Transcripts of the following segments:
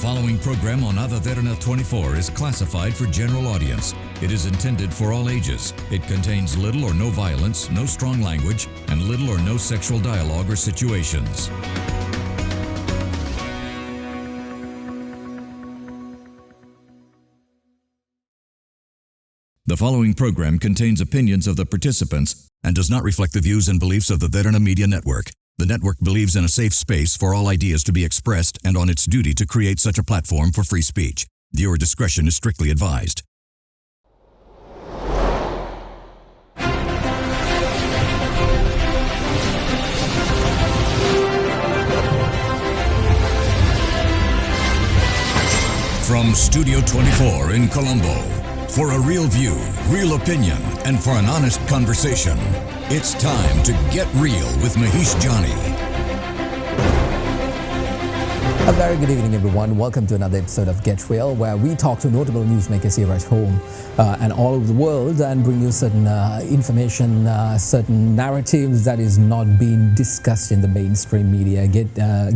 following program on Ada Derana 24 is classified for general audience. It is intended for all ages. It contains little or no violence, no strong language, and little or no sexual dialogue or situations. The following program contains opinions of the participants and does not reflect the views and beliefs of the Derana Media Network. The network believes in a safe space for all ideas to be expressed and on its duty to create such a platform for free speech. Viewer discretion is strictly advised. From Studio 24 in Colombo, for a real view, real opinion, and for an honest conversation, it's time to get real with Mahieash Johnney. A very good evening, everyone. Welcome to another episode of Get Real, where we talk to notable newsmakers here at home and all over the world and bring you certain information, certain narratives that is not being discussed in the mainstream media,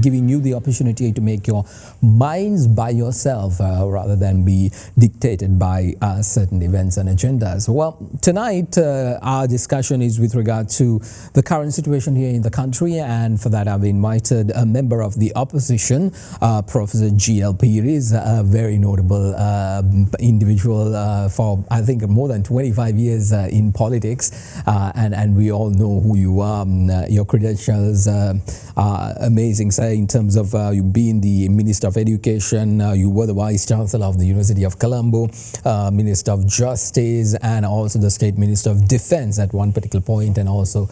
giving you the opportunity to make your minds by yourself rather than be dictated by certain events and agendas. Well, tonight our discussion is with regard to the current situation here in the country, and for that I've invited a member of the opposition, Professor G.L. Peiris, a very notable individual for I think more than 25 years in politics, and we all know who you are. Your credentials are amazing, say, in terms of you being the Minister of Education, you were the Vice Chancellor of the University of Colombo, Minister of Justice, and also the State Minister of Defense at one particular point, and also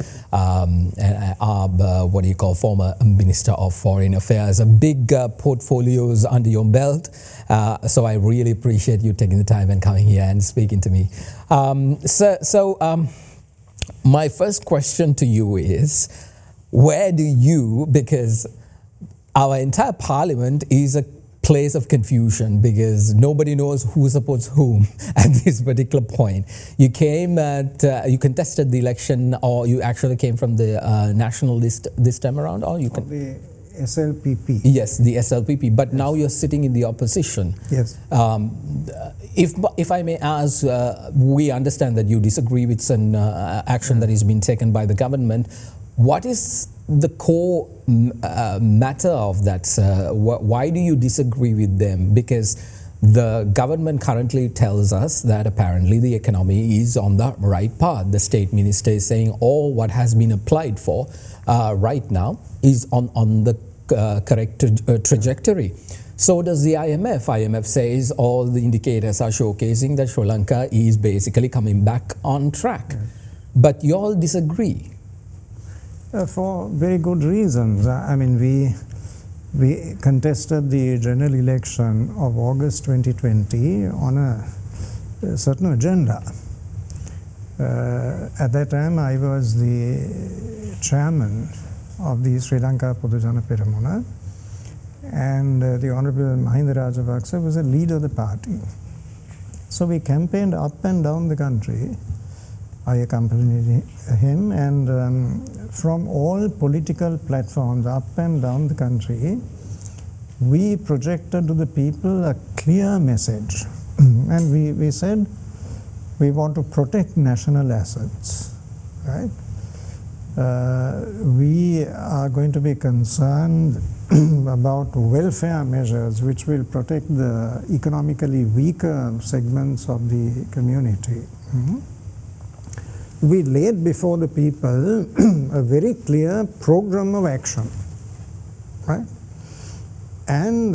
what do you call, former Minister of Foreign Affairs. A big portfolios under your belt, so I really appreciate you taking the time and coming here and speaking to me. My first question to you is, where do you, because our entire parliament is a place of confusion because nobody knows who supports whom at this particular point. You came you contested the election, or you actually came from the national list this time around, or you can... The SLPP. Yes, the SLPP, but now you're sitting in the opposition. Yes. If I may ask, we understand that you disagree with some action that is being taken by the government. What is the core matter of that? Why do you disagree with them? Because the government currently tells us that apparently the economy is on the right path. The state minister is saying all what has been applied for right now is on the correct trajectory. So does the IMF. IMF says all the indicators are showcasing that Sri Lanka is basically coming back on track. Yes. But you all disagree. For very good reasons. I mean, we contested the general election of August 2020 on a certain agenda. At that time, I was the chairman of the Sri Lanka Podujana Peramuna, and the Honorable Mahinda Rajapaksa was the leader of the party. So we campaigned up and down the country. I accompanied him, and from all political platforms up and down the country, we projected to the people a clear message. And we said we want to protect national assets, right? We are going to be concerned about welfare measures which will protect the economically weaker segments of the community. We laid before the people a very clear program of action, right? And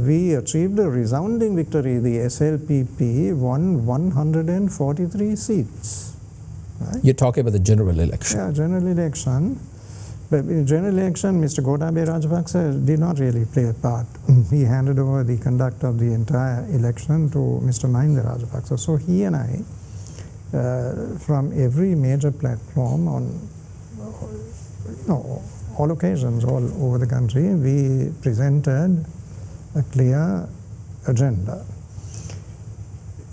we achieved a resounding victory. The SLPP won 143 seats. Right? You're talking about the general election. Yeah, general election. But in general election, Mr. Gotabaya Rajapaksa did not really play a part. He handed over the conduct of the entire election to Mr. Mahinda Rajapaksa. So he and I, from every major platform on all occasions, all over the country, we presented a clear agenda.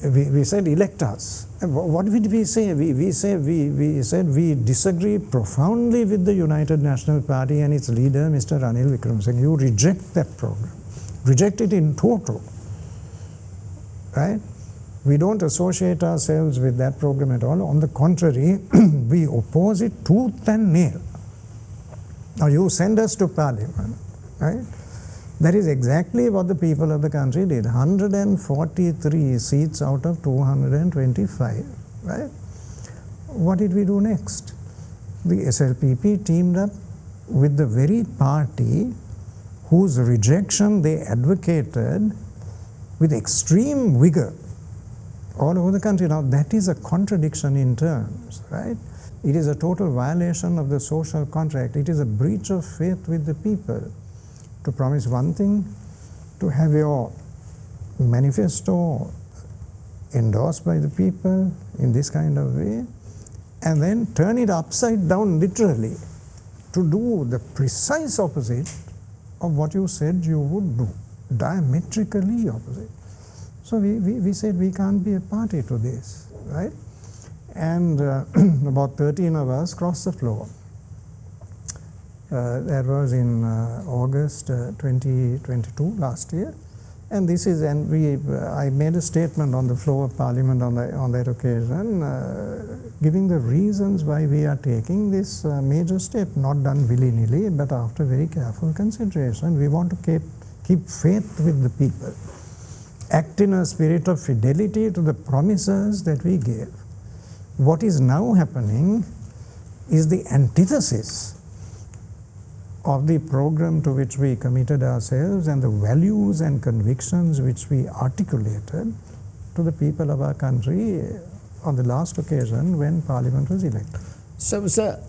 We said, elect us. What did we say? We said we disagree profoundly with the United National Party and its leader, Mr. Ranil Wickremesinghe. You reject that program. reject it in total, right? We don't associate ourselves with that program at all. On the contrary, we oppose it tooth and nail. Now you send us to Parliament, right? That is exactly what the people of the country did. 143 seats out of 225, right? What did we do next? The SLPP teamed up with the very party whose rejection they advocated with extreme vigor all over the country. Now that is a contradiction in terms, right? It is a total violation of the social contract. It is a breach of faith with the people to promise one thing, to have your manifesto endorsed by the people in this kind of way, and then turn it upside down literally to do the precise opposite of what you said you would do, diametrically opposite. So we said we can't be a party to this, right? And about 13 of us crossed the floor. That was in August 2022, last year. And this is, I made a statement on the floor of Parliament on that occasion, giving the reasons why we are taking this major step, not done willy-nilly, but after very careful consideration. We want to keep faith with the people, act in a spirit of fidelity to the promises that we gave. What is now happening is the antithesis of the program to which we committed ourselves and the values and convictions which we articulated to the people of our country on the last occasion when Parliament was elected. So, sir,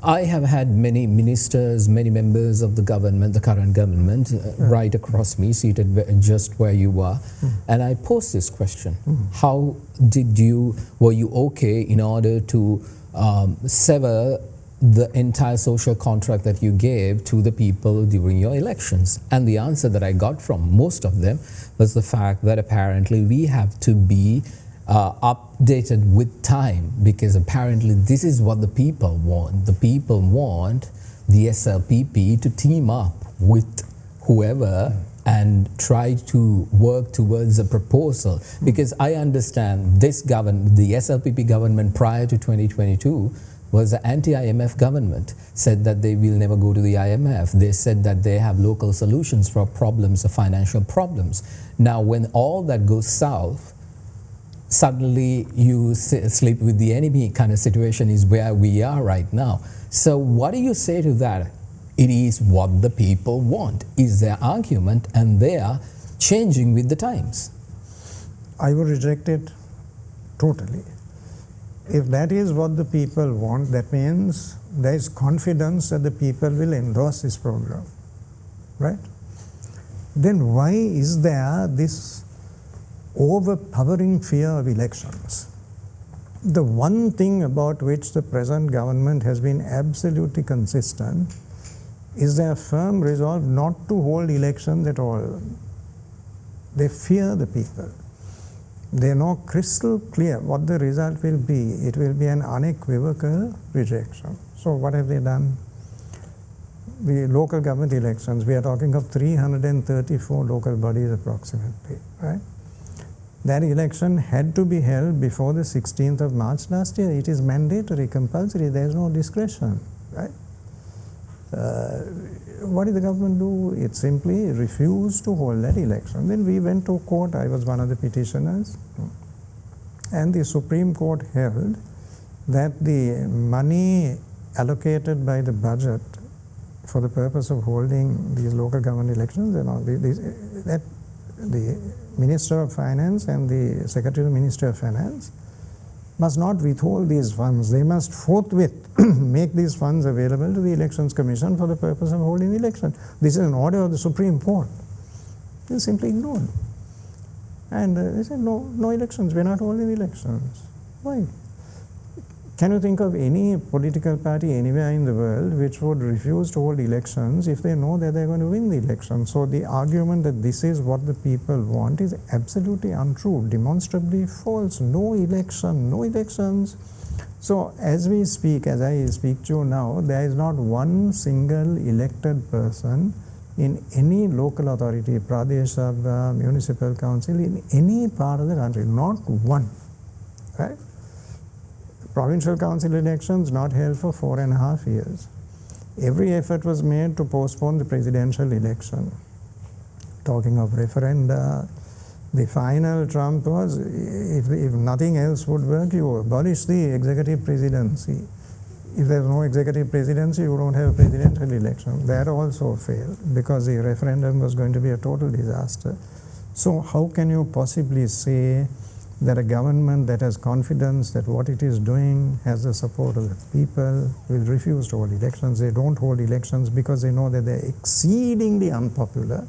I have had many ministers, many members of the government, the current government, right across me, seated just where you are, and I posed this question. How were you okay in order to sever the entire social contract that you gave to the people during your elections? And the answer that I got from most of them was the fact that apparently we have to be updated with time, because apparently this is what the people want. The people want the SLPP to team up with whoever and try to work towards a proposal. Because I understand this government, the SLPP government prior to 2022, was the anti-IMF government, said that they will never go to the IMF. They said that they have local solutions for problems, the financial problems. Now, when all that goes south, suddenly you sleep with the enemy kind of situation is where we are right now. So what do you say to that? It is what the people want, is their argument, and they are changing with the times. I would reject it totally. If that is what the people want, that means there is confidence that the people will endorse this program, right? Then why is there this overpowering fear of elections? The one thing about which the present government has been absolutely consistent is their firm resolve not to hold elections at all. They fear the people. They know crystal clear what the result will be. It will be an unequivocal rejection. So what have they done? The local government elections, we are talking of 334 local bodies approximately, right? That election had to be held before the 16th of March last year. It is mandatory, compulsory, there is no discretion, right? What did the government do? It simply refused to hold that election. Then we went to court. I was one of the petitioners. And the Supreme Court held that the money allocated by the budget for the purpose of holding these local government elections, that the Minister of Finance and the Secretary of the Ministry of Finance must not withhold these funds. They must forthwith make these funds available to the Elections Commission for the purpose of holding the election. This is an order of the Supreme Court. They simply ignored. And they said, no elections, we're not holding elections. Why? Can you think of any political party anywhere in the world which would refuse to hold elections if they know that they're going to win the election? So the argument that this is what the people want is absolutely untrue, demonstrably false. No election, no elections. So as we speak, as I speak to you now, there is not one single elected person in any local authority, Pradesh Sabha, municipal council, in any part of the country, not one, right? Provincial council elections not held for 4.5 years. Every effort was made to postpone the presidential election. Talking of referenda, the final trump was, if nothing else would work, you abolish the executive presidency. If there's no executive presidency, you don't have a presidential election. That also failed because the referendum was going to be a total disaster. So how can you possibly say that a government that has confidence that what it is doing has the support of the people will refuse to hold elections? They don't hold elections because they know that they're exceedingly unpopular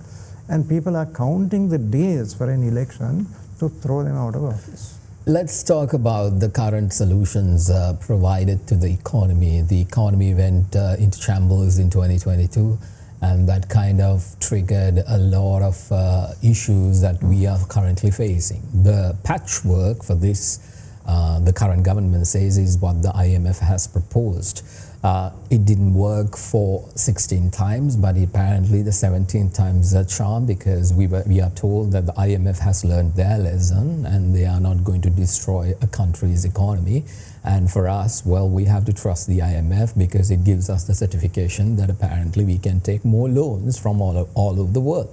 and people are counting the days for an election to throw them out of office. Let's talk about the current solutions provided to the economy. The economy went into shambles in 2022, and that kind of triggered a lot of issues that we are currently facing. The patchwork for this, the current government says, is what the IMF has proposed. It didn't work for 16 times, but apparently the 17th time is a charm, because we are told that the IMF has learned their lesson and they are not going to destroy a country's economy. And for us, well, we have to trust the IMF because it gives us the certification that apparently we can take more loans from all over the world.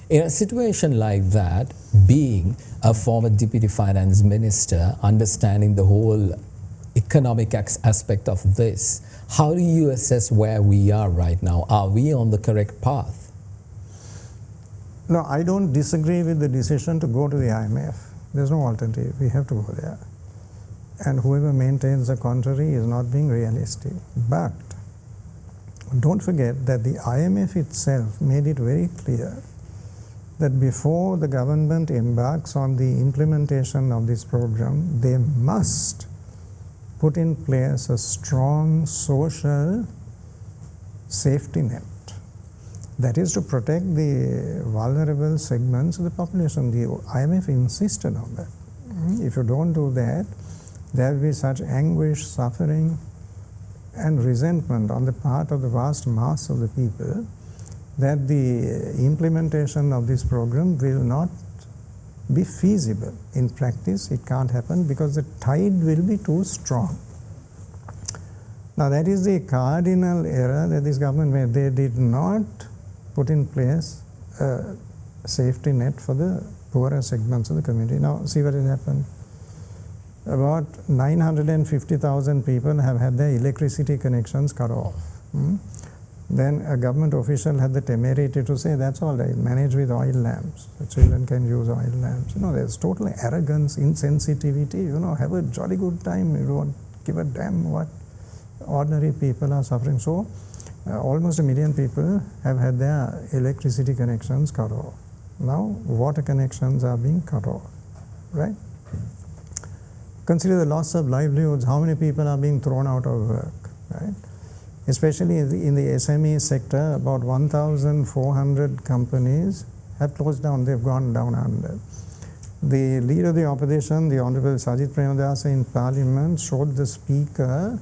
In a situation like that, being a former deputy finance minister, understanding the whole economic aspect of this, how do you assess where we are right now? Are we on the correct path? No, I don't disagree with the decision to go to the IMF. There's no alternative. We have to go there. And whoever maintains the contrary is not being realistic. But don't forget that the IMF itself made it very clear that before the government embarks on the implementation of this program, they must put in place a strong social safety net. That is to protect the vulnerable segments of the population. The IMF insisted on that. If you don't do that, there will be such anguish, suffering, and resentment on the part of the vast mass of the people that the implementation of this program will not be feasible. In practice, it can't happen because the tide will be too strong. Now, that is the cardinal error that this government made. They did not put in place a safety net for the poorer segments of the community. Now, see what has happened. About 950,000 people have had their electricity connections cut off. Then a government official had the temerity to say, that's all right, manage with oil lamps. The children can use oil lamps. There's total arrogance, insensitivity. Have a jolly good time. You don't give a damn what ordinary people are suffering. So, almost 1 million people have had their electricity connections cut off. Now, water connections are being cut off, right? Consider the loss of livelihoods. How many people are being thrown out of work, right? Especially in the SME sector, about 1,400 companies have closed down. They've gone down under. The leader of the opposition, the Honorable Sajid Premadasa in Parliament, showed the Speaker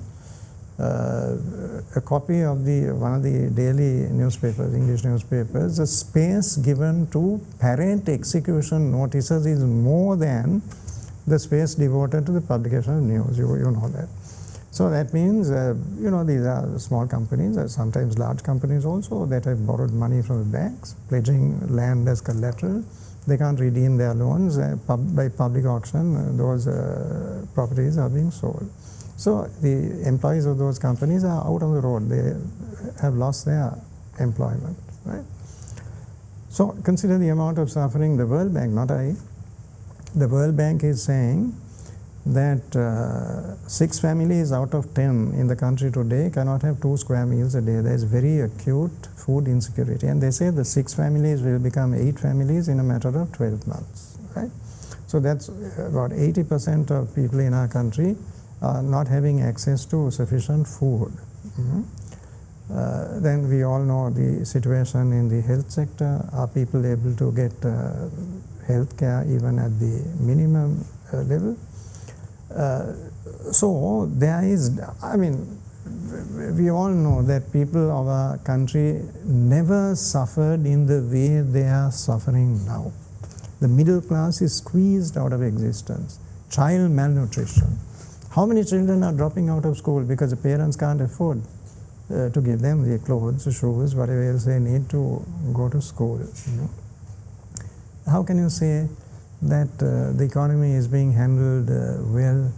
a copy of one of the daily newspapers, English newspapers. The space given to parent execution notices is more than the space devoted to the publication of news. You know that. So that means, these are small companies, sometimes large companies also, that have borrowed money from the banks, pledging land as collateral. They can't redeem their loans. By public auction, those properties are being sold. So the employees of those companies are out on the road. They have lost their employment, right? So consider the amount of suffering. The World Bank, not I, the World Bank is saying that 6 families out of 10 in the country today cannot have 2 square meals a day. There is very acute food insecurity. And they say the 6 families will become 8 families in a matter of 12 months, right? So that's about 80% of people in our country not having access to sufficient food. Then we all know the situation in the health sector. Are people able to get health care even at the minimum level? So there is, we all know that people of our country never suffered in the way they are suffering now. The middle class is squeezed out of existence. Child malnutrition. How many children are dropping out of school because the parents can't afford to give them the clothes, shoes, whatever else they need to go to school? You know? How can you say that the economy is being handled well?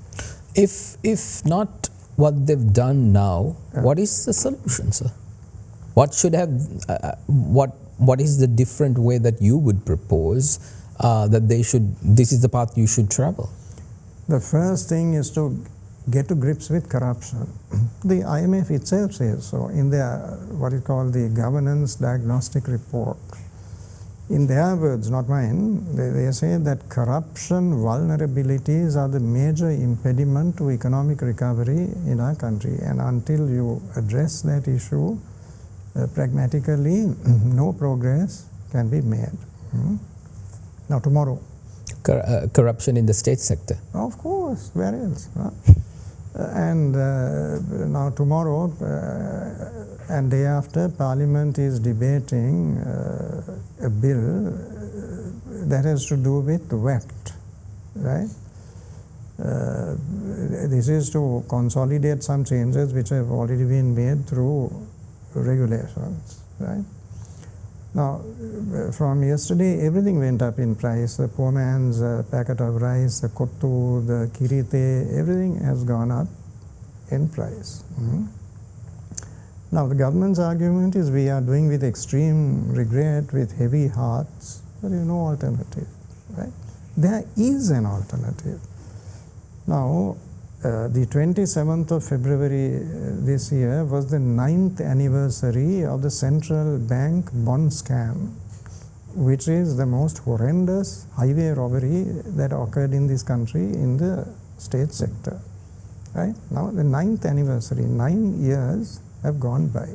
If not what they've done now, what is the solution, sir? What should have, what is the different way that you would propose that they should, this is the path you should travel? The first thing is to get to grips with corruption. The IMF itself says so in their, what is called the governance diagnostic report. In their words, not mine, they say that corruption vulnerabilities are the major impediment to economic recovery in our country. And until you address that issue pragmatically, no progress can be made. Now tomorrow. Corruption in the state sector? Of course, where else? Huh? And now tomorrow and day after, Parliament is debating a bill that has to do with VAT, right? This is to consolidate some changes which have already been made through regulations, right? Now, from yesterday, everything went up in price. The poor man's packet of rice, the kottu, the kirite, everything has gone up in price. Now, the government's argument is we are doing with extreme regret, with heavy hearts. There is no alternative, right? There is an alternative. Now, the 27th of February this year was the 9th anniversary of the central bank bond scam, which is the most horrendous highway robbery that occurred in this country in the state sector. Right? Now the 9th anniversary, 9 years have gone by.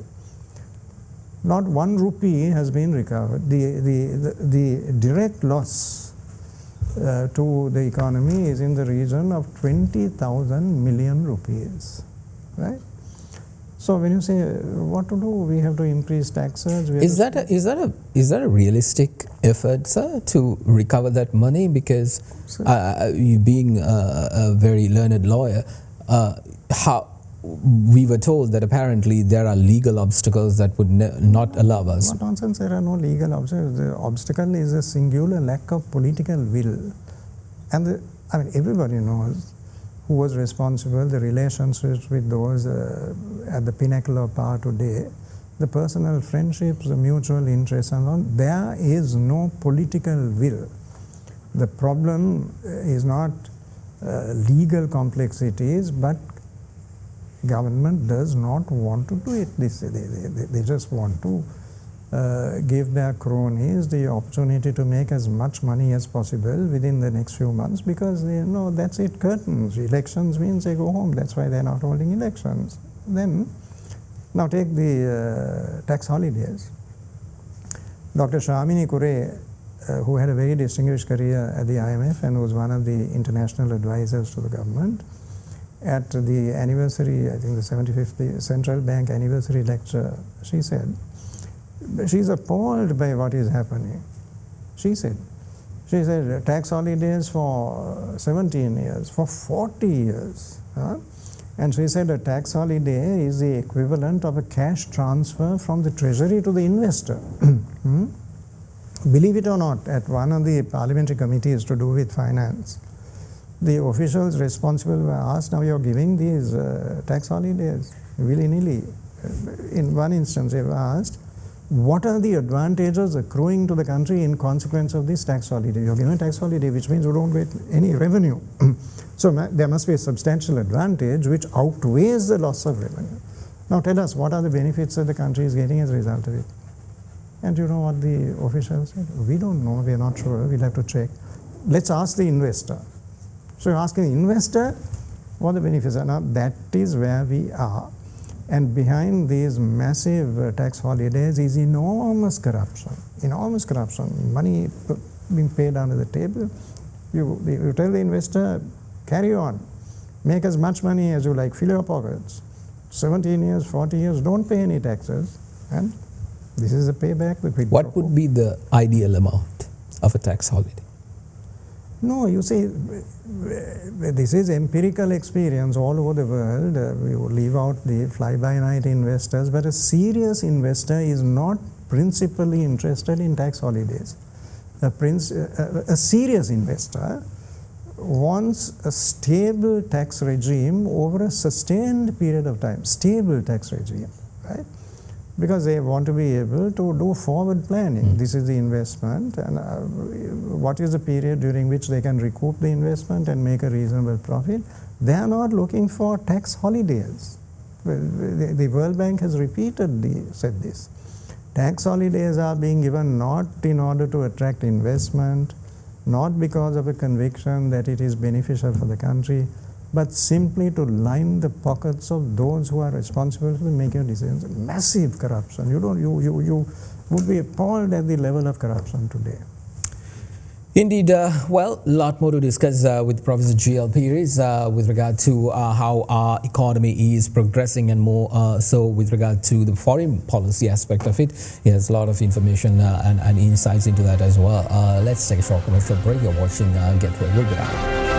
Not 1 rupee has been recovered. The direct loss to the economy is in the region of 20,000 million rupees, right? So when you say what to do, we have to increase taxes. Is that a realistic effort, sir, to recover that money? Because you being a very learned lawyer, how we were told that apparently there are legal obstacles that would not allow us. What nonsense, there are no legal obstacles. The obstacle is a singular lack of political will. And I mean, everybody knows who was responsible, the relationships with those at the pinnacle of power today, the personal friendships, the mutual interests and all. There is no political will. The problem is not legal complexities, but government does not want to do it. They just want to give their cronies the opportunity to make as much money as possible within the next few months, because they know that's it, curtains. Elections means they go home. That's why they're not holding elections. Then, now take the tax holidays. Dr. Shamini Kure, who had a very distinguished career at the IMF and was one of the international advisors to the government, at the anniversary, I think the 75th Central Bank anniversary lecture, she said, she's appalled by what is happening. She said tax holidays for 17 years, for 40 years. And she said a tax holiday is the equivalent of a cash transfer from the treasury to the investor. Believe it or not, at one of the parliamentary committees to do with finance, the officials responsible were asked, now you're giving these tax holidays willy-nilly. In one instance, they were asked, what are the advantages accruing to the country in consequence of this tax holiday? You're given a tax holiday, which means you don't get any revenue. So there must be a substantial advantage which outweighs the loss of revenue. Now tell us, what are the benefits that the country is getting as a result of it? And you know what the officials said? We don't know, we're not sure, we'll have to check. Let's ask the investor. So you're asking the investor what the benefits are. Now that is where we are. And behind these massive tax holidays is enormous corruption. Enormous corruption. Money being paid under the table. You tell the investor, carry on. Make as much money as you like. Fill your pockets. 17 years, 40 years, don't pay any taxes, and this is a payback. What would be the ideal amount of a tax holiday? No, you see, this is empirical experience all over the world. We will leave out the fly-by-night investors, but a serious investor is not principally interested in tax holidays. A serious investor wants a stable tax regime over a sustained period of time, stable tax regime, right? Because they want to be able to do forward planning. This is the investment, and what is the period during which they can recoup the investment and make a reasonable profit. They are not looking for tax holidays. The World Bank has repeatedly said this. Tax holidays are being given not in order to attract investment, not because of a conviction that it is beneficial for the country, but simply to line the pockets of those who are responsible for making decisions. Massive corruption. You would be appalled at the level of corruption today. Indeed, well, a lot more to discuss with Professor G.L. Peiris with regard to how our economy is progressing, and more so with regard to the foreign policy aspect of it. He has a lot of information and insights into that as well. Let's take a short commercial break. You're watching Get Real. We'll be back.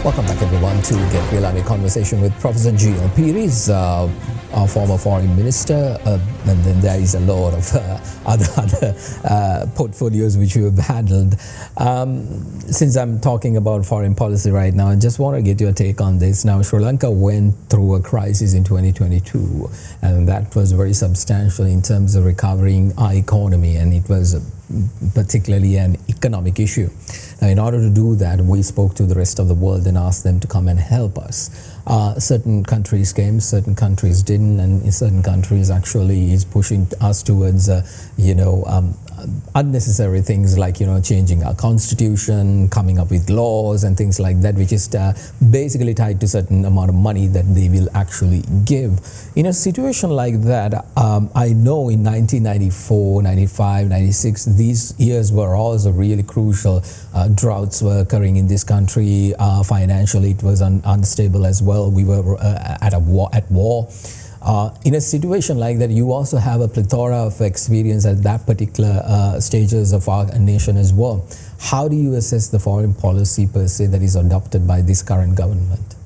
Welcome back, everyone, to Get Real. I'm in conversation with Professor G.L. Peiris, our former foreign minister, and then there is a lot of other portfolios which you have handled. Since I'm talking about foreign policy right now, I just want to get your take on this. Now, Sri Lanka went through a crisis in 2022, and that was very substantial in terms of recovering our economy, and it was particularly an economic issue. Now, in order to do that, we spoke to the rest of the world and asked them to come and help us. Certain countries came, certain countries didn't, and in certain countries actually is pushing us towards, unnecessary things like, changing our constitution, coming up with laws and things like that, which is basically tied to certain amount of money that they will actually give. In a situation like that, I know in 1994, 95, 96, these years were also really crucial. Droughts were occurring in this country. Financially, it was unstable as well. We were at war. In a situation like that, you also have a plethora of experience at that particular stages of our nation as well. How do you assess the foreign policy per se that is adopted by this current government?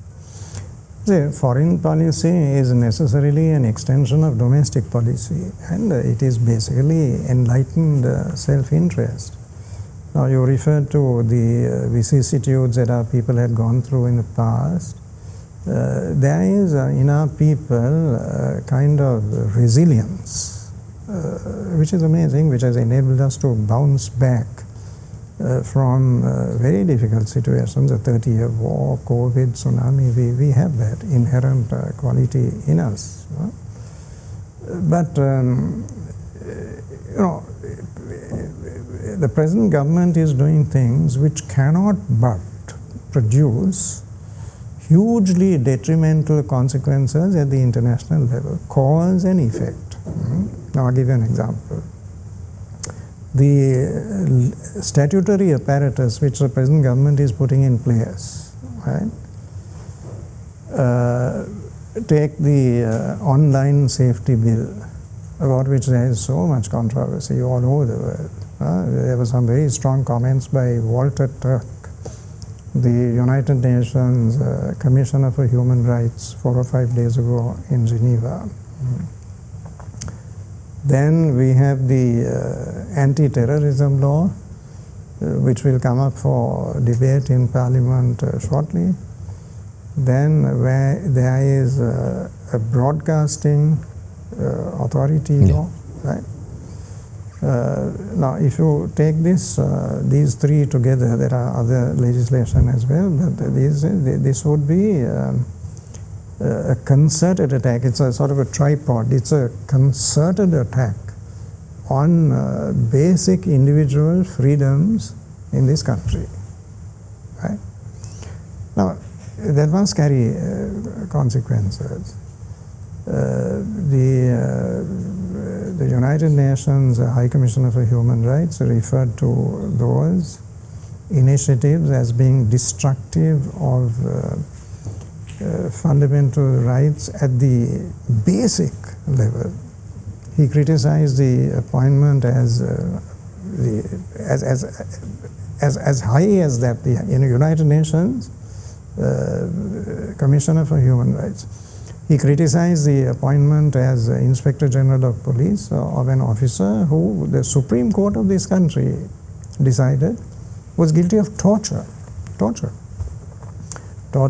The foreign policy is necessarily an extension of domestic policy, and it is basically enlightened self-interest. Now, you referred to the vicissitudes that our people had gone through in the past. There is in our people a kind of resilience, which is amazing, which has enabled us to bounce back from very difficult situations, a 30-year war, COVID, tsunami. We have that inherent quality in us. But, the present government is doing things which cannot but produce hugely detrimental consequences at the international level, cause and effect. Now, I'll give you an example. The statutory apparatus which the present government is putting in place, right? Take the online safety bill, about which there is so much controversy all over the world. There were some very strong comments by Walter Turk, the United Nations Commissioner for Human Rights, 4 or 5 days ago in Geneva. Then we have the anti-terrorism law, which will come up for debate in Parliament shortly. Then there is a broadcasting authority law, right? Now, if you take these three together, there are other legislation as well, but this would be a concerted attack. It's a sort of a tripod. It's a concerted attack on basic individual freedoms in this country. Right? Now, that must carry consequences. The United Nations High Commissioner for Human Rights referred to those initiatives as being destructive of fundamental rights at the basic level. He criticized the appointment as high as that the United Nations Commissioner for Human Rights. He criticized the appointment as Inspector General of Police of an officer who the Supreme Court of this country decided was guilty of torture. Torture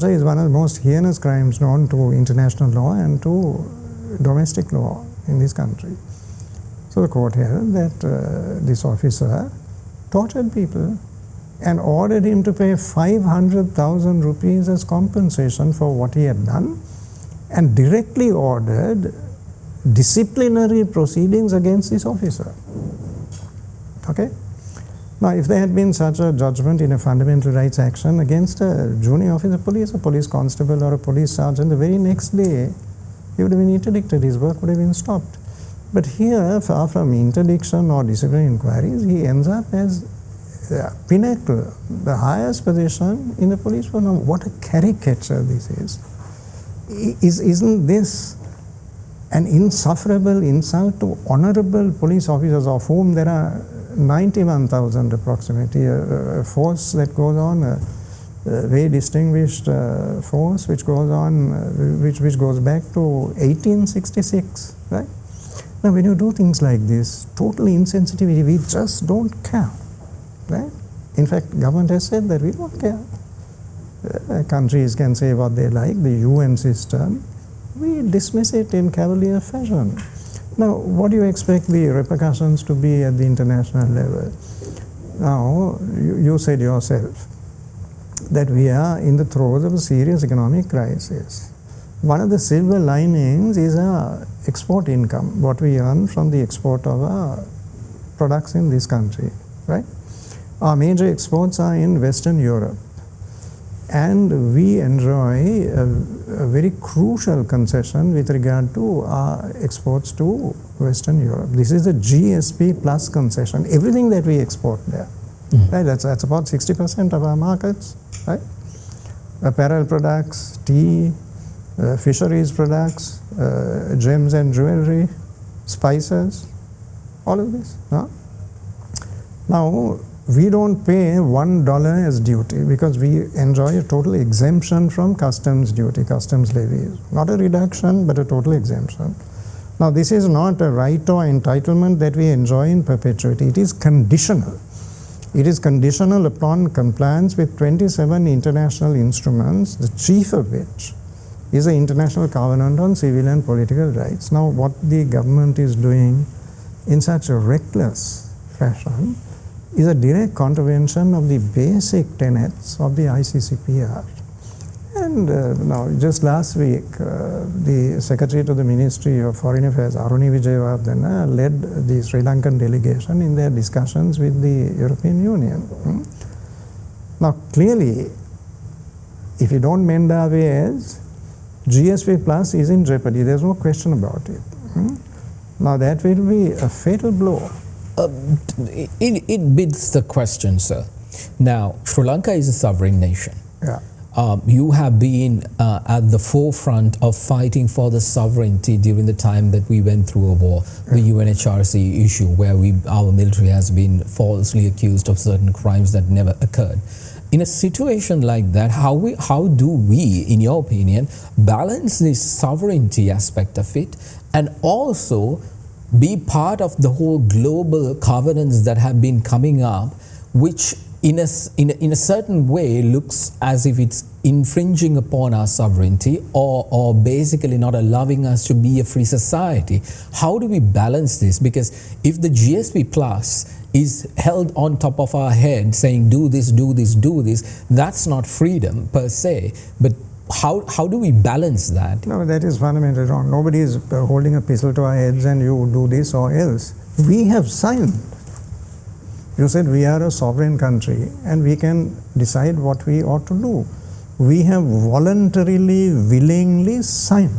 is one of the most heinous crimes known to international law and to domestic law in this country. So the court held that this officer tortured people and ordered him to pay 500,000 rupees as compensation for what he had done, and directly ordered disciplinary proceedings against this officer. Okay? Now, if there had been such a judgment in a fundamental rights action against a junior officer of police, a police constable or a police sergeant, the very next day he would have been interdicted, his work would have been stopped. But here, far from interdiction or disciplinary inquiries, he ends up as the pinnacle, the highest position in the police force. Now, what a caricature this is. Isn't this an insufferable insult to honorable police officers, of whom there are 91,000 approximately, a force that goes on, a very distinguished force which goes on, which goes back to 1866, right? Now, when you do things like this, total insensitivity, we just don't care, right? In fact, government has said that we don't care. Countries can say what they like, the UN system, we dismiss it in cavalier fashion. Now, what do you expect the repercussions to be at the international level? Now, you said yourself that we are in the throes of a serious economic crisis. One of the silver linings is our export income, what we earn from the export of our products in this country, right? Our major exports are in Western Europe. And we enjoy a very crucial concession with regard to our exports to Western Europe. This is the GSP plus concession, everything that we export there. Right? That's about 60% of our markets, right? Apparel products, tea, fisheries products, gems and jewelry, spices, all of this. Huh? Now, we don't pay $1 as duty because we enjoy a total exemption from customs duty, customs levies. Not a reduction, but a total exemption. Now, this is not a right or entitlement that we enjoy in perpetuity. It is conditional. It is conditional upon compliance with 27 international instruments, the chief of which is the International Covenant on Civil and Political Rights. Now, what the government is doing in such a reckless fashion is a direct contravention of the basic tenets of the ICCPR. And now, just last week, the Secretary to the Ministry of Foreign Affairs, Aruni Vijayawardena, led the Sri Lankan delegation in their discussions with the European Union. Now, clearly, if you don't mend our ways, GSP Plus is in jeopardy. There's no question about it. Now, that will be a fatal blow. It bids the question, sir. Now, Sri Lanka is a sovereign nation. Yeah. You have been at the forefront of fighting for the sovereignty during the time that we went through a war, the UNHRC issue, where our military has been falsely accused of certain crimes that never occurred. In a situation like that, how do we, in your opinion, balance this sovereignty aspect of it and also be part of the whole global covenants that have been coming up, which in a certain way looks as if it's infringing upon our sovereignty or basically not allowing us to be a free society. How do we balance this? Because if the GSP Plus is held on top of our head saying do this, do this, do this, that's not freedom per se. But how do we balance that? No, that is fundamentally wrong. Nobody is holding a pistol to our heads and you do this or else. We have signed. You said we are a sovereign country and we can decide what we ought to do. We have voluntarily, willingly signed.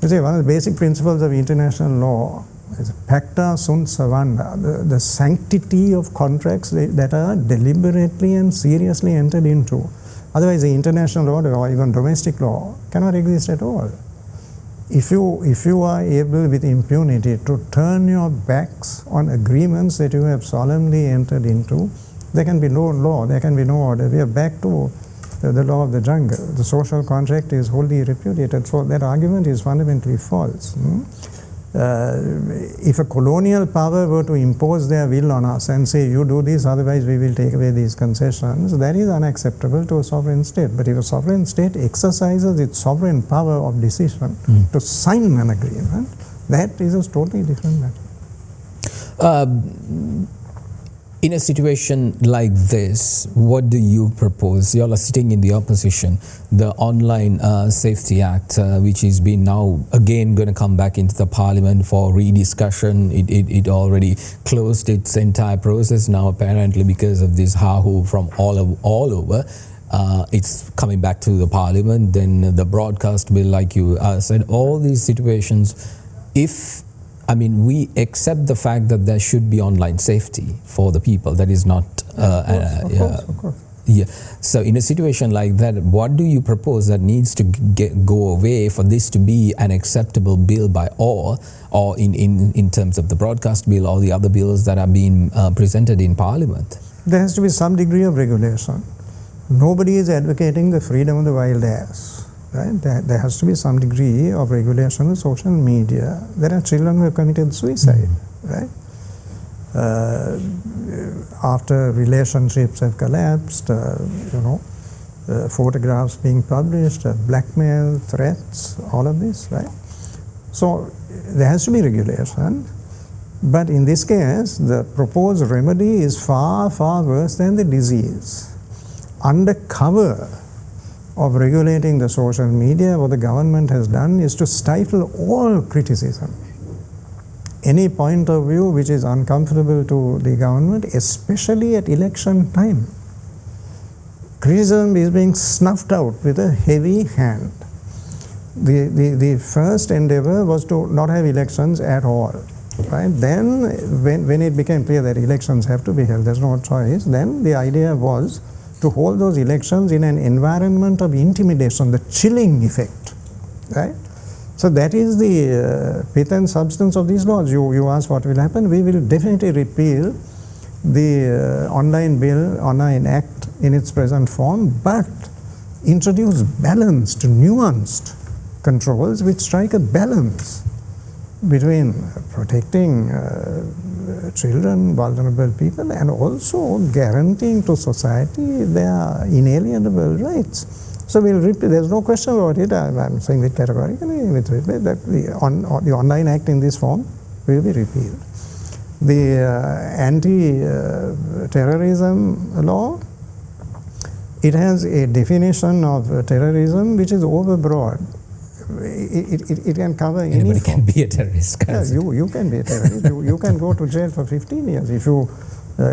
You see, one of the basic principles of international law is pacta sunt servanda, the sanctity of contracts that are deliberately and seriously entered into. Otherwise, the international law or even domestic law cannot exist at all. If you are able with impunity to turn your backs on agreements that you have solemnly entered into, there can be no law, there can be no order. We are back to the law of the jungle. The social contract is wholly repudiated. So that argument is fundamentally false. If a colonial power were to impose their will on us and say, you do this, otherwise we will take away these concessions, that is unacceptable to a sovereign state. But if a sovereign state exercises its sovereign power of decision to sign an agreement, that is a totally different matter. In a situation like this, what do you propose? You all are sitting in the opposition. The Online Safety Act, which has been now again going to come back into the Parliament for rediscussion. It already closed its entire process now, apparently because of this ha-ho from all over. It's coming back to the Parliament. Then the broadcast bill, like you said, all these situations. We accept the fact that there should be online safety for the people. That is not... Of course. Yeah. So in a situation like that, what do you propose that needs to go away for this to be an acceptable bill by all, or in terms of the broadcast bill or the other bills that are being presented in Parliament? There has to be some degree of regulation. Nobody is advocating the freedom of the wild ass. Right? There has to be some degree of regulation of social media. There are children who have committed suicide, right? After relationships have collapsed, photographs being published, blackmail, threats, all of this, right? So there has to be regulation. But in this case, the proposed remedy is far, far worse than the disease. Under cover of regulating the social media, what the government has done is to stifle all criticism. Any point of view which is uncomfortable to the government, especially at election time. Criticism is being snuffed out with a heavy hand. The first endeavor was to not have elections at all. Right? Then, when it became clear that elections have to be held, there's no choice, then the idea was to hold those elections in an environment of intimidation, the chilling effect, right? So that is the pith and substance of these laws. You ask what will happen. We will definitely repeal the Online Act in its present form, but introduce balanced, nuanced controls which strike a balance between protecting children, vulnerable people, and also guaranteeing to society their inalienable rights. So we'll repeat, there's no question about it. I'm saying it categorically with respect that the Online Act in this form will be repealed. The anti-terrorism law, it has a definition of terrorism which is overbroad. It can cover any Anybody form. can be a terrorist. Yeah, you can be a terrorist. you can go to jail for 15 years if you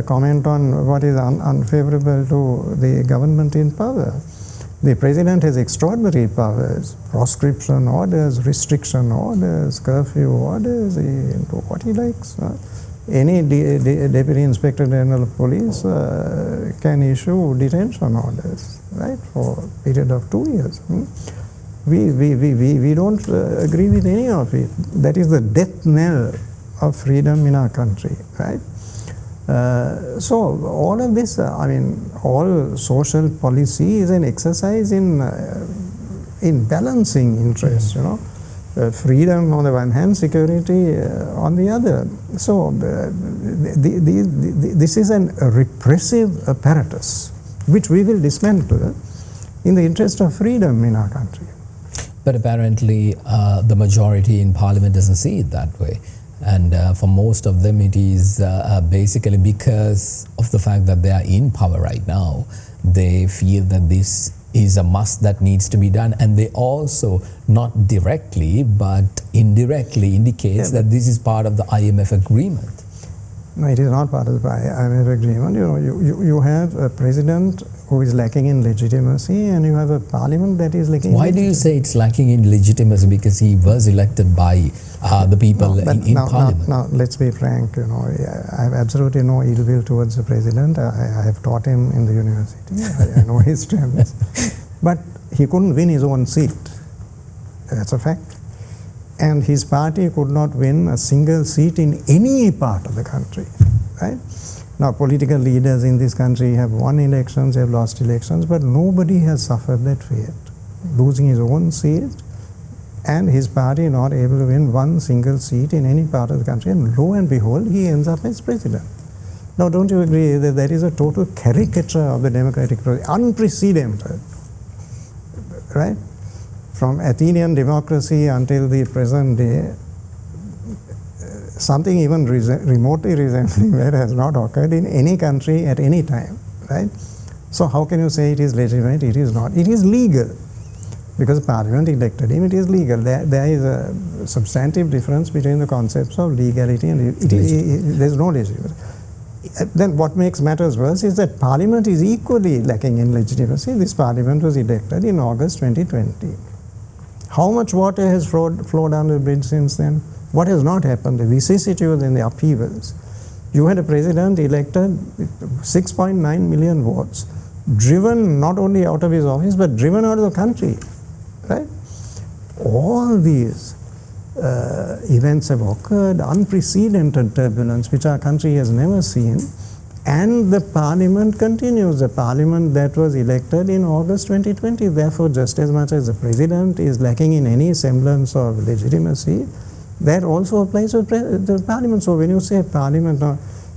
comment on what is unfavorable to the government in power. The president has extraordinary powers, proscription orders, restriction orders, curfew orders, what he likes. Any Deputy Inspector General of Police can issue detention orders, right, for a period of 2 years. We don't agree with any of it. That is the death knell of freedom in our country, right? So all of this, all social policy is an exercise in balancing interests, freedom on the one hand, security on the other. So this is a repressive apparatus which we will dismantle in the interest of freedom in our country. But apparently the majority in parliament doesn't see it that way. And for most of them it is basically because of the fact that they are in power right now. They feel that this is a must that needs to be done, and they also, not directly but indirectly, indicates that this is part of the IMF agreement. No, it is not part of the IMF agreement. You know, you have a president who is lacking in legitimacy, and you have a parliament that is lacking. Why do you say it's lacking in legitimacy? Because he was elected by the people in parliament. Now, let's be frank. You know, I have absolutely no ill will towards the president. I have taught him in the university. I know his strengths, but he couldn't win his own seat. That's a fact. And his party could not win a single seat in any part of the country, right? Now, political leaders in this country have won elections, have lost elections, but nobody has suffered that fate, losing his own seat and his party not able to win one single seat in any part of the country, and lo and behold, he ends up as president. Now, don't you agree that that is a total caricature of the democratic process, unprecedented, right? From Athenian democracy until the present day, something even remotely resembling that has not occurred in any country at any time, right? So how can you say it is legitimate? It is not. It is legal, because Parliament elected him. It is legal. There is a substantive difference between the concepts of legality and there is no legitimacy. Then what makes matters worse is that Parliament is equally lacking in legitimacy. This Parliament was elected in August 2020. How much water has flowed under the bridge since then? What has not happened? The vicissitudes and the upheavals. You had a president elected with 6.9 million votes, driven not only out of his office, but driven out of the country, right? All these events have occurred, unprecedented turbulence, which our country has never seen, and the parliament continues. The parliament that was elected in August 2020, therefore, just as much as the president is lacking in any semblance of legitimacy, that also applies to the parliament. So when you say parliament,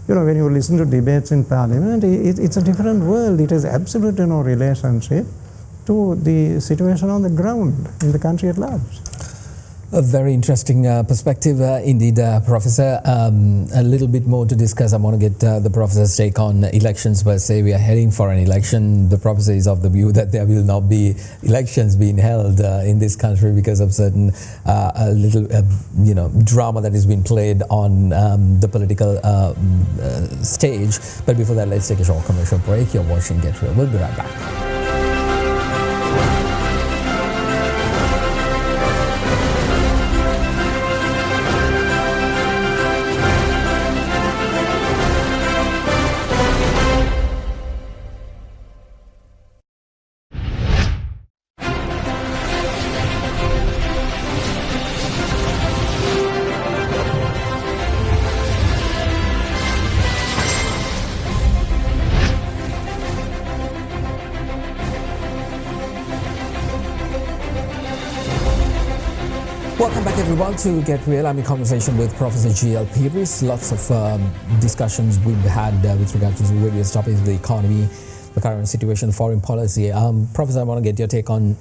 you know, when you listen to debates in parliament, it's a different world. It has absolutely no relationship to the situation on the ground in the country at large. A very interesting perspective indeed, Professor. A little bit more to discuss. I want to get the Professor's take on elections per se. We are heading for an election. The Professor is of the view that there will not be elections being held in this country because of certain drama that has been played on the political stage. But before that, let's take a short commercial break. You're watching Get Real. We'll be right back. Welcome back everyone to Get Real. I'm in conversation with Professor G.L. Peiris. Lots of discussions we've had with regard to various topics, the economy, the current situation, foreign policy. Professor, I want to get your take on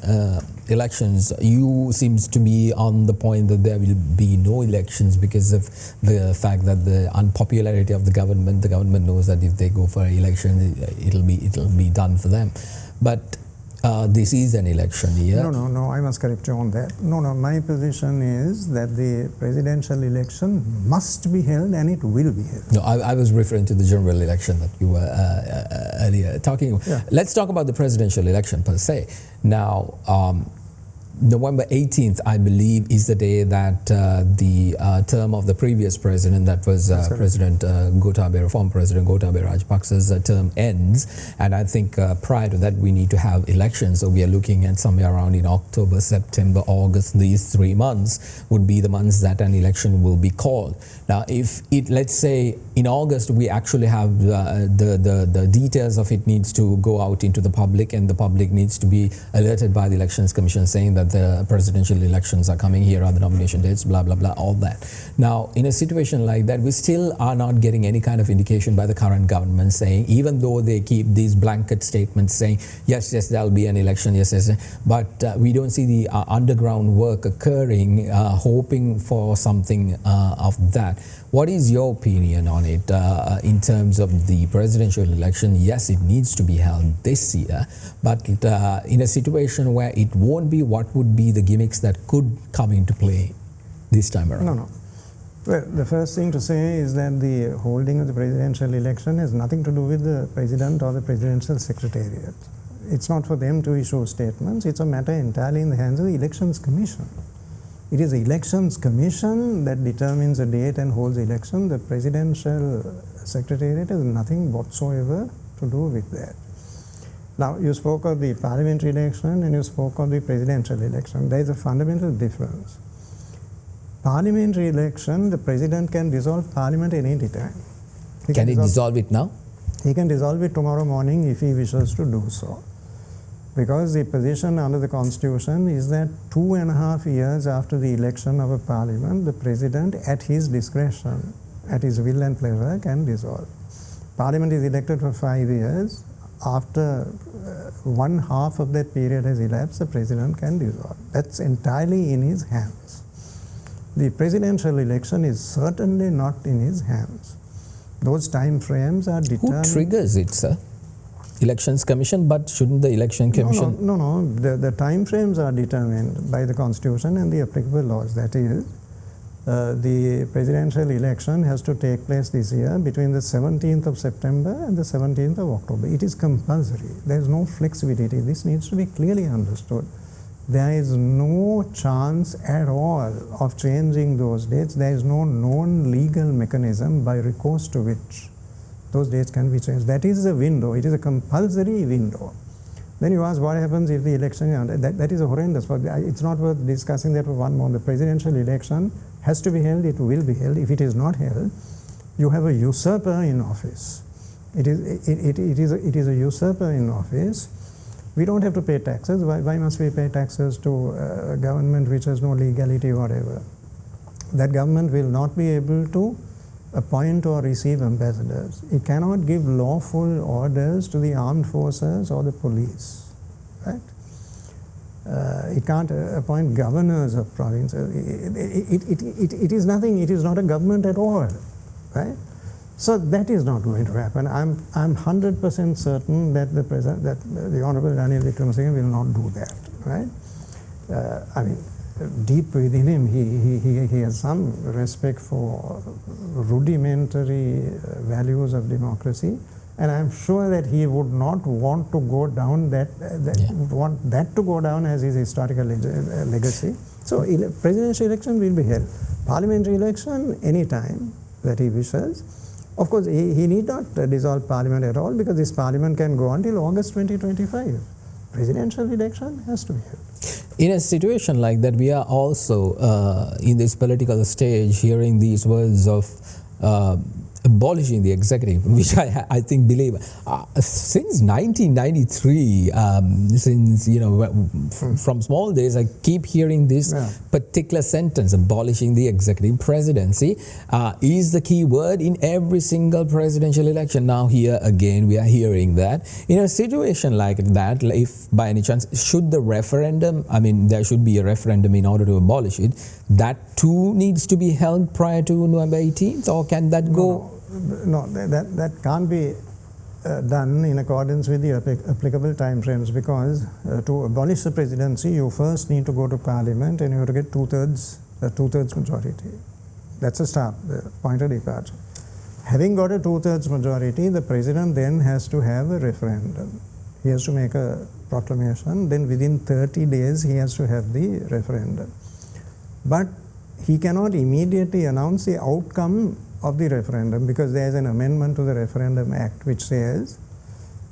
elections. You seems to be on the point that there will be no elections because of the fact that the unpopularity of the government knows that if they go for an election, it'll be done for them. But this is an election year. No, I must correct you on that. No, my position is that the presidential election must be held and it will be held. No, I was referring to the general election that you were earlier talking about. Yeah. Let's talk about the presidential election per se. Now, November 18th, I believe, is the day that the term of the previous president, that was President former President Gotabaya Rajapaksa's term ends. And I think prior to that, we need to have elections. So we are looking at somewhere around in October, September, August. These 3 months would be the months that an election will be called. Now, if let's say in August, we actually have the details of it needs to go out into the public, and the public needs to be alerted by the Elections Commission saying that that the presidential elections are coming, here are the nomination dates, blah, blah, blah, all that. Now, in a situation like that, we still are not getting any kind of indication by the current government saying, even though they keep these blanket statements saying, yes, there'll be an election, yes, but we don't see the underground work occurring, hoping for something of that. What is your opinion on it in terms of the presidential election? Yes, it needs to be held this year, but in a situation where it won't be, what would be the gimmicks that could come into play this time around? No. Well, the first thing to say is that the holding of the presidential election has nothing to do with the president or the presidential secretariat. It's not for them to issue statements. It's a matter entirely in the hands of the Elections Commission. It is the Elections Commission that determines a date and holds the election. The presidential secretariat has nothing whatsoever to do with that. Now, you spoke of the parliamentary election and you spoke of the presidential election. There is a fundamental difference. Parliamentary election, the president can dissolve parliament at any time. Can he dissolve it now? He can dissolve it tomorrow morning if he wishes to do so. Because the position under the Constitution is that 2.5 years after the election of a parliament, the president, at his discretion, at his will and pleasure, can dissolve. Parliament is elected for 5 years. After 1/2 of that period has elapsed, the president can dissolve. That's entirely in his hands. The presidential election is certainly not in his hands. Those time frames are determined. Who triggers it, sir? Elections Commission, but shouldn't the Election Commission? No. The time frames are determined by the Constitution and the applicable laws. That is, the presidential election has to take place this year between the 17th of September and the 17th of October. It is compulsory. There is no flexibility. This needs to be clearly understood. There is no chance at all of changing those dates. There is no known legal mechanism by recourse to which those dates can be changed. That is the window. It is a compulsory window. Then you ask what happens if the election, that is a horrendous. It's not worth discussing that for one moment. The presidential election has to be held. It will be held. If it is not held, you have a usurper in office. It is a usurper in office. We don't have to pay taxes. Why must we pay taxes to a government which has no legality or whatever? That government will not be able to appoint or receive ambassadors. It cannot give lawful orders to the armed forces or the police, right? It can't appoint governors of provinces. It is nothing. It is not a government at all, right? So that is not going to happen. I'm 100% certain that the Honorable Ranil Wickremesinghe will not do that, right? I mean, deep within him, he has some respect for rudimentary values of democracy, and I'm sure that he would not want to go down want that to go down as his historical legacy. So presidential election will be held. Parliamentary election any time that he wishes. Of course, he need not dissolve parliament at all, because this parliament can go until August 2025. Presidential election has to be held. In a situation like that, we are also in this political stage hearing these words of abolishing the executive, which I think believe since 1993, since from small days, I keep hearing this particular sentence: abolishing the executive presidency is the key word in every single presidential election. Now here again we are hearing that. In a situation like that, if by any chance should the referendum, I mean there should be a referendum in order to abolish it, that too needs to be held prior to November 18th, or can that go? No, that can't be done in accordance with the applicable time frames, because to abolish the presidency, you first need to go to parliament and you have to get two-thirds majority. That's a start, the point of departure. Having got a two-thirds majority, the president then has to have a referendum. He has to make a proclamation, then within 30 days he has to have the referendum. But he cannot immediately announce the outcome of the referendum, because there is an amendment to the Referendum Act which says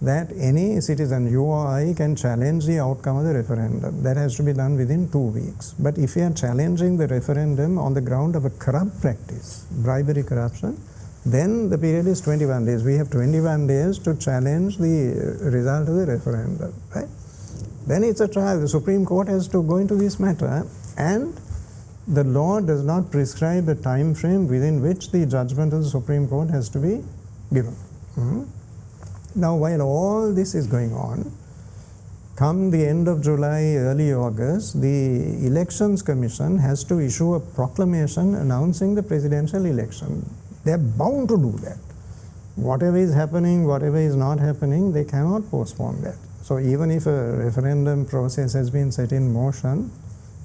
that any citizen, you or I, can challenge the outcome of the referendum. That has to be done within 2 weeks. But if you are challenging the referendum on the ground of a corrupt practice, bribery, corruption, then the period is 21 days. We have 21 days to challenge the result of the referendum, right? then it's a trial. The Supreme Court has to go into this matter, and the law does not prescribe a time frame within which the judgment of the Supreme Court has to be given. Now, while all this is going on, come the end of July, early August, the Elections Commission has to issue a proclamation announcing the presidential election. They're bound to do that. Whatever is happening, whatever is not happening, they cannot postpone that. So even if a referendum process has been set in motion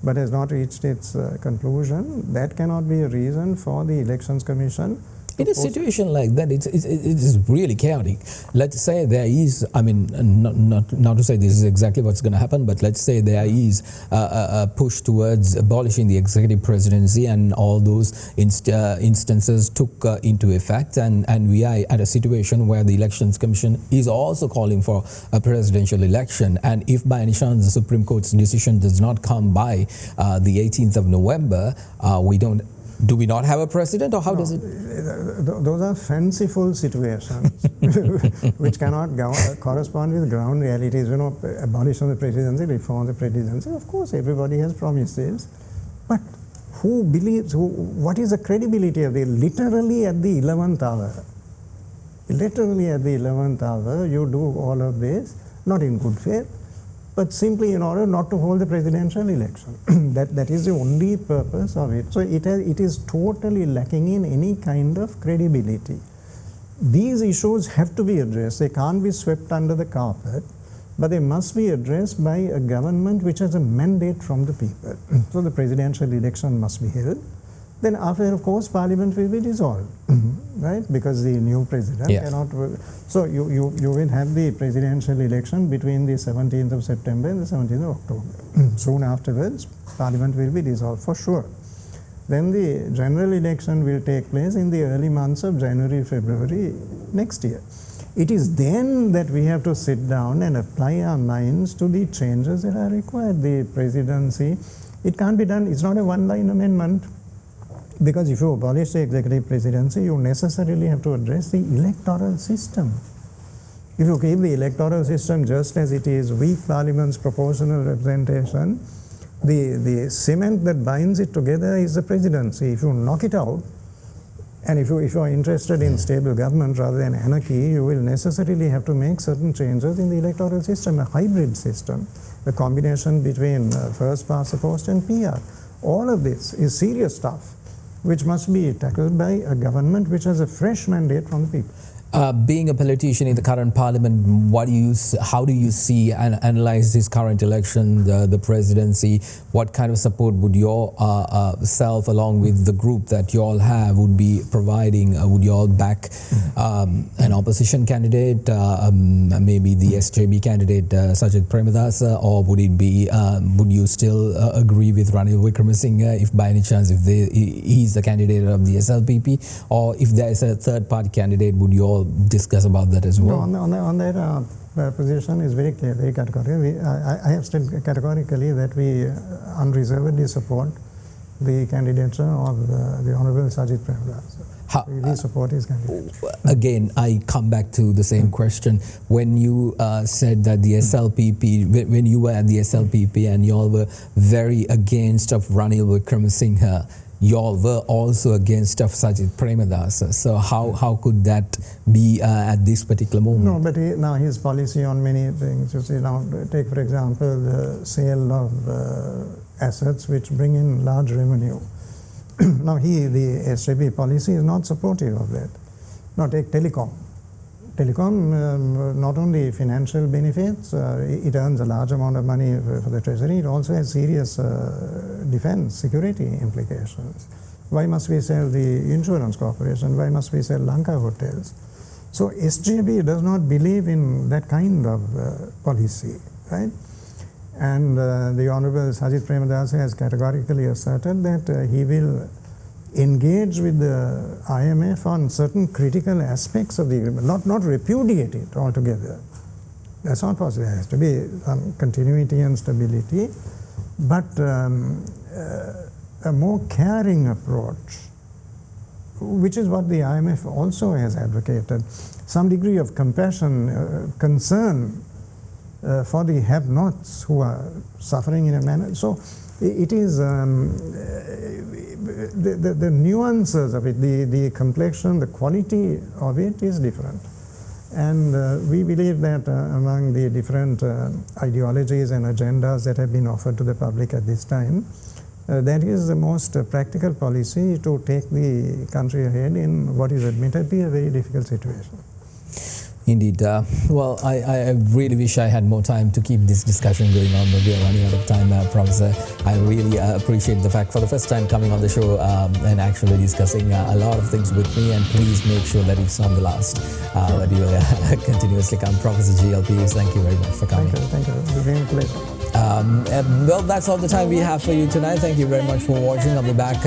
but has not reached its conclusion, that cannot be a reason for the Elections Commission. In a situation like that, it is really chaotic. Let's say there is, I mean, not to say this is exactly what's going to happen, but let's say there is a push towards abolishing the executive presidency, and all those instances took into effect, and we are at a situation where the Elections Commission is also calling for a presidential election. And if by any chance the Supreme Court's decision does not come by the 18th of November, do we not have a president, or how does it? Those are fanciful situations which cannot correspond with ground realities. Abolition of the presidency, reform of the presidency. Of course, everybody has promises, but who believes? What is the credibility of it? Literally at the 11th hour. Literally at the 11th hour, you do all of this, not in good faith, but simply in order not to hold the presidential election. that is the only purpose of it. So it is totally lacking in any kind of credibility. These issues have to be addressed. They can't be swept under the carpet, but they must be addressed by a government which has a mandate from the people. So the presidential election must be held. Then after, of course, Parliament will be dissolved, right? Because the new president cannot. So you will have the presidential election between the 17th of September and the 17th of October. Soon afterwards, Parliament will be dissolved for sure. Then the general election will take place in the early months of January, February next year. It is then that we have to sit down and apply our minds to the changes that are required. The presidency, it can't be done. It's not a one-line amendment. Because if you abolish the executive presidency, you necessarily have to address the electoral system. If you keep the electoral system just as it is, weak parliaments, proportional representation, the cement that binds it together is the presidency. If you knock it out, and if you are interested in stable government rather than anarchy, you will necessarily have to make certain changes in the electoral system, a hybrid system, a combination between first past the post and PR. All of this is serious stuff, which must be tackled by a government which has a fresh mandate from the people. Being a politician in the current parliament, how do you see and analyze this current election, the presidency? What kind of support would your self, along with the group that you all have, would be providing? Would you all back an opposition candidate, maybe the SJB candidate Sajid Premadasa, or would it be? Would you still agree with Ranil Wickremesinghe if by any chance he's the candidate of the SLPP, or if there is a third-party candidate, would you all discuss about that as well? No, on that position is very clear, very categorical. I have stated categorically that we unreservedly support the candidature of the Honourable Sajid Premadasa. We support his candidature. Again, I come back to the same question. When you said that the SLPP, when you were at the SLPP and you all were very against of Ranil Wickremesinghe, you all were also against of Sajid Premadasa. So how could that be at this particular moment? No, but now his policy on many things, you see, now take for example the sale of assets which bring in large revenue. Now the SJP policy is not supportive of that. Now take telecom. Telecom, not only financial benefits, it earns a large amount of money for the treasury, it also has serious defense, security implications. Why must we sell the insurance corporation? Why must we sell Lanka hotels? So SJB does not believe in that kind of policy, right? And the Honourable Sajid Premadasa has categorically asserted that he will engage with the IMF on certain critical aspects of the agreement, not repudiate it altogether. That's not possible. There has to be some continuity and stability, but a more caring approach, which is what the IMF also has advocated. Some degree of compassion, concern for the have-nots who are suffering in a manner. So it is the nuances of it, the complexion, the quality of it is different. And we believe that among the different ideologies and agendas that have been offered to the public at this time, that is the most practical policy to take the country ahead in what is admittedly a very difficult situation. Indeed. Well, I really wish I had more time to keep this discussion going on, but we are running out of time, Professor. I really appreciate the fact for the first time coming on the show and actually discussing a lot of things with me, and please make sure that it's not the last that you will continuously come. Professor G.L. Peiris, thank you very much for coming. Thank you. It's been a pleasure. Well, that's all the time we have for you tonight. Thank you very much for watching. I'll be back.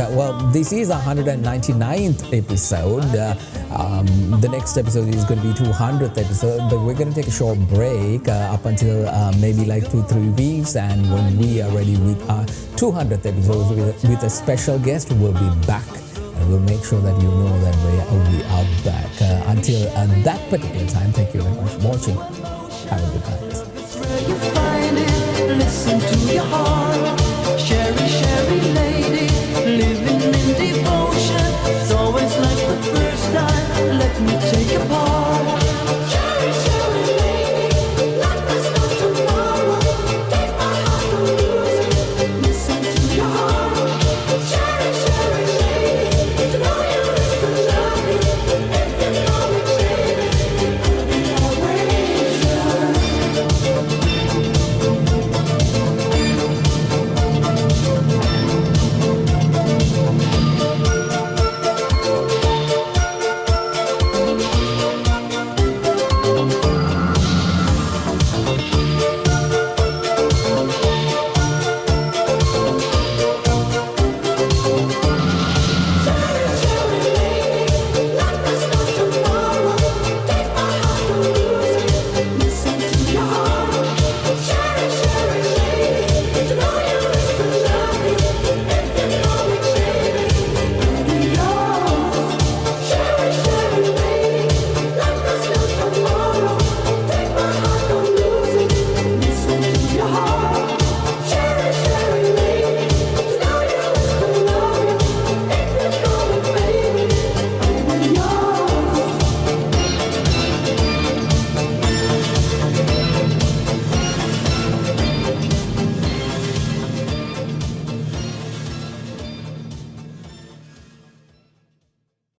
This is 199th episode. The next episode is going to be 200th episode, but we're going to take a short break up until maybe like 2-3 weeks, and when we are ready with our 200th episode with a special guest, we'll be back. And we'll make sure that you know that we are back. Until that particular time, thank you very much for watching. Have a good night. Listen to your heart.